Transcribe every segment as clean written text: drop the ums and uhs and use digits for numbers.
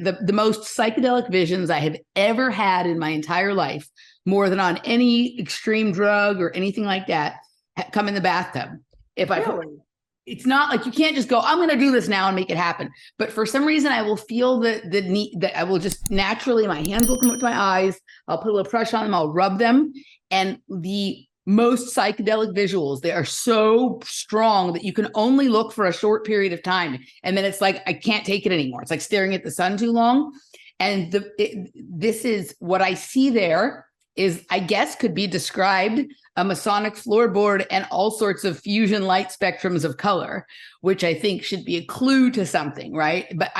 the most psychedelic visions I have ever had in my entire life, more than on any extreme drug or anything like that, come in the bathtub. If I Really? It's not like you can't just go, I'm going to do this now and make it happen. But for some reason, I will feel the need that I will just naturally, my hands will come up to my eyes. I'll put a little pressure on them. I'll rub them. And the most psychedelic visuals, they are so strong that you can only look for a short period of time. And then it's like, I can't take it anymore. It's like staring at the sun too long. And this is what I see there is, I guess, could be described a Masonic floorboard and all sorts of fusion light spectrums of color, which I think should be a clue to something, right? But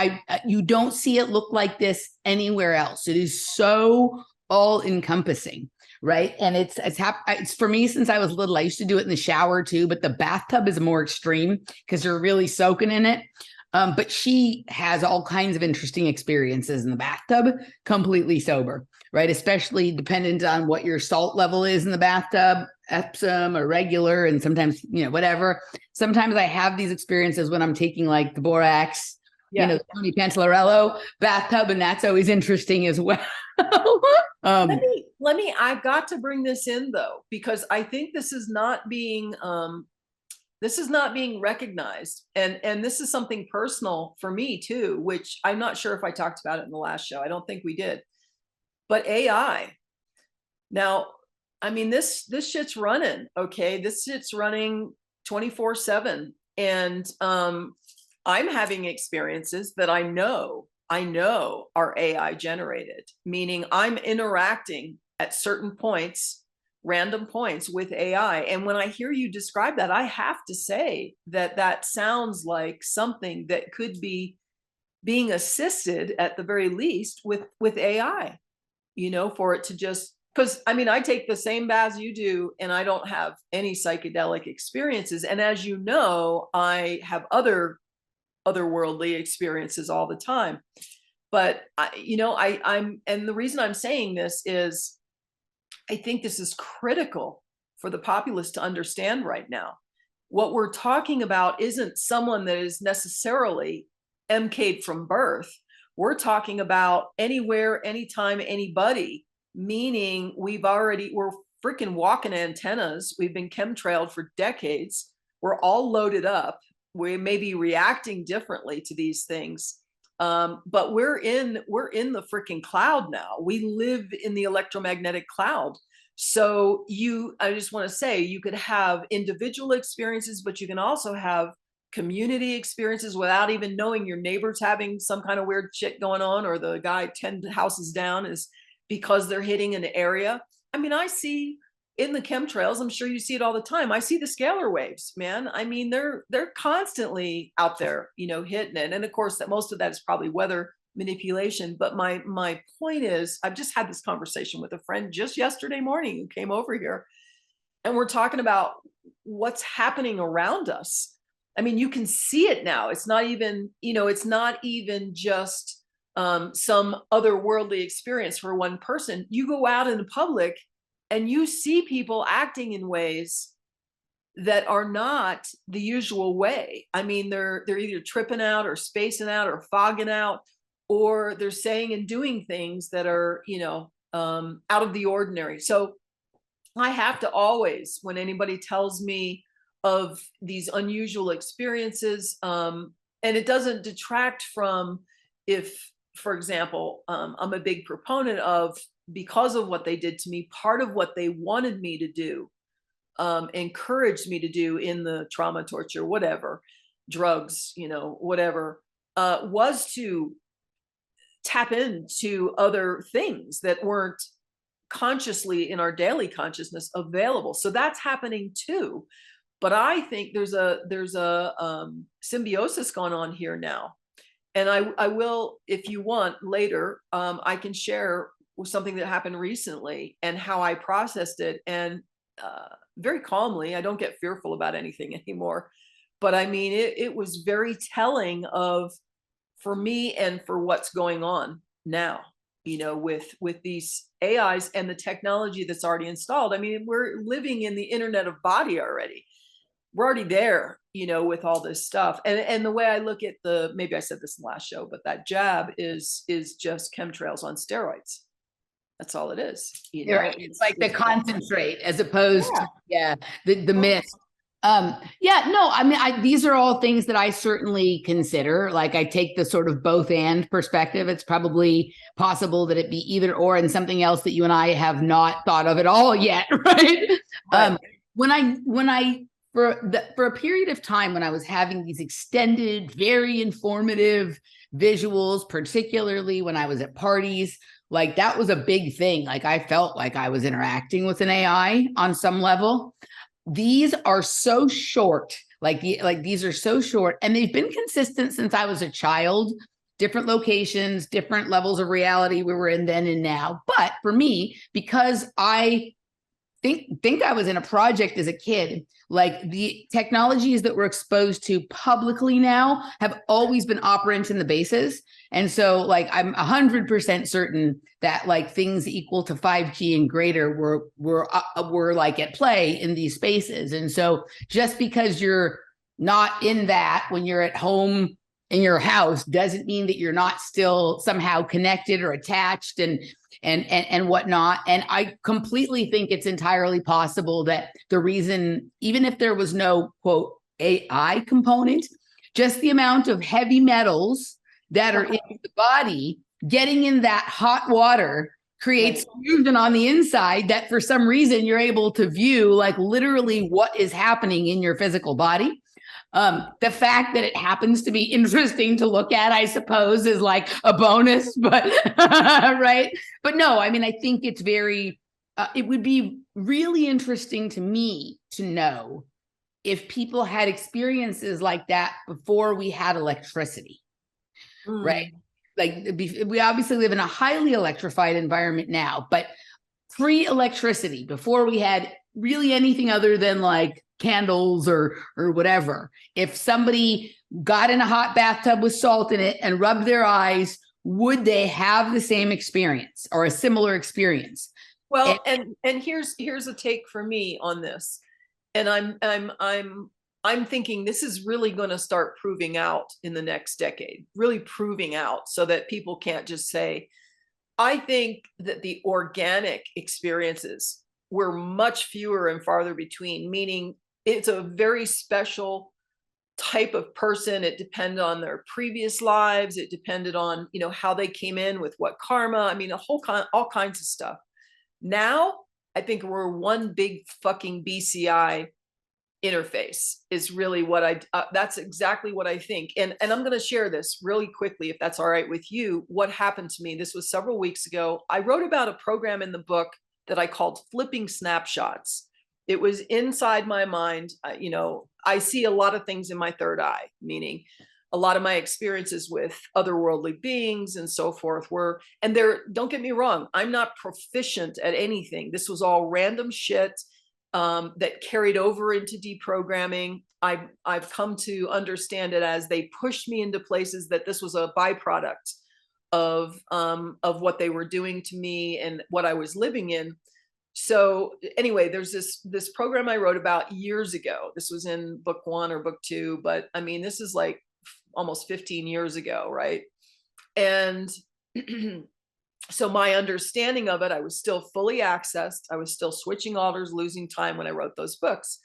you don't see it look like this anywhere else. It is so all encompassing, right? And it's for me since I was little. I used to do it in the shower too, but the bathtub is more extreme because you're really soaking in it. But she has all kinds of interesting experiences in the bathtub, completely sober, right? Especially dependent on what your salt level is in the bathtub, Epsom or regular, and sometimes, whatever. Sometimes I have these experiences when I'm taking like the borax, Tony Pantallarello bathtub, and that's always interesting as well. I've got to bring this in though, because I think this is not being recognized. And this is something personal for me too, which I'm not sure if I talked about it in the last show. I don't think we did. But AI. Now, I mean, this shit's running, okay? This shit's running 24/7. And I'm having experiences that I know are AI generated, meaning I'm interacting at certain points, random points with AI. And when I hear you describe that, I have to say that sounds like something that could be being assisted at the very least with AI, for it to just, because I mean, I take the same baths you do and I don't have any psychedelic experiences. And as you know, I have otherworldly experiences all the time. But I'm and the reason I'm saying this is I think this is critical for the populace to understand right now. What we're talking about isn't someone that is necessarily MK'd from birth. We're talking about anywhere, anytime, anybody, meaning we're freaking walking antennas. We've been chemtrailed for decades. We're all loaded up. We may be reacting differently to these things. But we're in the freaking cloud now. We live in the electromagnetic cloud. So I just want to say, you could have individual experiences, but you can also have community experiences without even knowing your neighbor's having some kind of weird shit going on, or the guy 10 houses down is because they're hitting an area. I mean, I see in the chemtrails, I'm sure you see it all the time. I see the scalar waves, man. I mean, they're constantly out there, hitting it. And of course, that most of that is probably weather manipulation. But my point is, I've just had this conversation with a friend just yesterday morning who came over here, and we're talking about what's happening around us. I mean, you can see it now. It's not even, it's not even just some otherworldly experience for one person. You go out in the public and you see people acting in ways that are not the usual way. I mean, they're either tripping out or spacing out or fogging out, or they're saying and doing things that are, out of the ordinary. So I have to always, when anybody tells me of these unusual experiences, and it doesn't detract from if, for example, I'm a big proponent of, because of what they did to me, part of what they wanted me to do, encouraged me to do in the trauma, torture, whatever, drugs, whatever, was to tap into other things that weren't consciously in our daily consciousness available. So that's happening too. But I think there's a symbiosis going on here now. And I will, if you want later, I can share something that happened recently and how I processed it. And very calmly, I don't get fearful about anything anymore. But I mean, it was very telling for me and for what's going on now, with these AIs and the technology that's already installed. I mean, we're living in the Internet of Body already. We're already there. you know, with all this stuff. And the way I look at maybe I said this in the last show, but that jab is just chemtrails on steroids. That's all it is. You know, It's like the it's concentrate as opposed to yeah. the mist. Yeah, no, I mean, these are all things that I certainly consider. Like, I take the sort of both and perspective. It's probably possible that it be either or, and something else that you and I have not thought of at all yet, right? Right. When I for a period of time when I was having these extended, very informative visuals, particularly when I was at parties, like that was a big thing. Like, I felt like I was interacting with an AI on some level. These are so short, like these are so short, and they've been consistent since I was a child. Different locations, different levels of reality we were in then and now. But for me, because I think I was in a project as a kid, like the technologies that we're exposed to publicly now have always been operant in the bases. And so like I'm 100% certain that like things equal to 5G and greater were like at play in these spaces. And so just because you're not in that when you're at home in your house doesn't mean that you're not still somehow connected or attached and whatnot. And I completely think it's entirely possible that the reason, even if there was no quote AI component, just the amount of heavy metals that are in the body getting in that hot water creates fusion on the inside that for some reason you're able to view like literally what is happening in your physical body. The fact that it happens to be interesting to look at, I suppose, is like a bonus, but right. But no, I mean, I think it's it would be really interesting to me to know if people had experiences like that before we had electricity, right? Like we obviously live in a highly electrified environment now, but pre-electricity, before we had really anything other than like candles or whatever, if somebody got in a hot bathtub with salt in it and rubbed their eyes, would they have the same experience or a similar experience? Well, and here's a take for me on this. And I'm thinking this is really going to start proving out in the next decade, really proving out so that people can't just say, I think that the organic experiences were much fewer and farther between, meaning it's a very special type of person. It depended on their previous lives. It depended on, you know, how they came in with what karma. I mean, all kinds of stuff. Now, I think we're one big fucking BCI interface is really what that's exactly what I think. And I'm going to share this really quickly, if that's all right with you. What happened to me? This was several weeks ago. I wrote about a program in the book that I called flipping snapshots. It was inside my mind. You know, I see a lot of things in my third eye, meaning a lot of my experiences with otherworldly beings and so forth were, and don't get me wrong, I'm not proficient at anything. This was all random shit that carried over into deprogramming. I've come to understand it as they pushed me into places that this was a byproduct of what they were doing to me and what I was living in. So anyway, there's this program I wrote about years ago. This was in book 1 or book 2, but I mean, this is like almost 15 years ago, right? And so my understanding of it, I was still fully accessed. I was still switching orders, losing time when I wrote those books.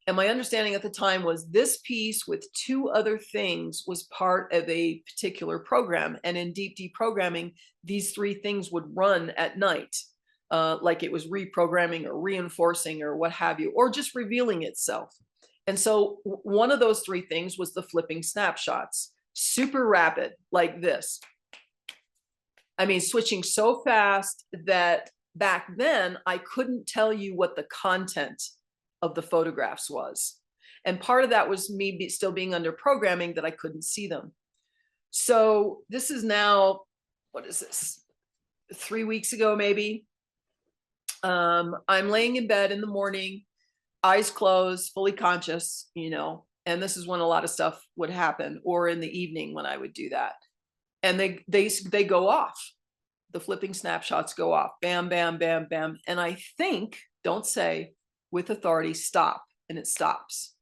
And my understanding at the time was this piece with 2 other things was part of a particular program. And in deep deprogramming, these 3 things would run at night. Like it was reprogramming or reinforcing or what have you, or just revealing itself. And so one of those 3 things was the flipping snapshots, super rapid, like this. I mean, switching so fast that back then I couldn't tell you what the content of the photographs was. And part of that was me still being under programming that I couldn't see them. So this is now, what is this? 3 weeks ago, maybe. I'm laying in bed in the morning, eyes closed, fully conscious, you know, and this is when a lot of stuff would happen, or in the evening when I would do that. And they go off. The flipping snapshots go off. Bam, bam, bam, bam. And I think, don't say with authority, stop. And it stops.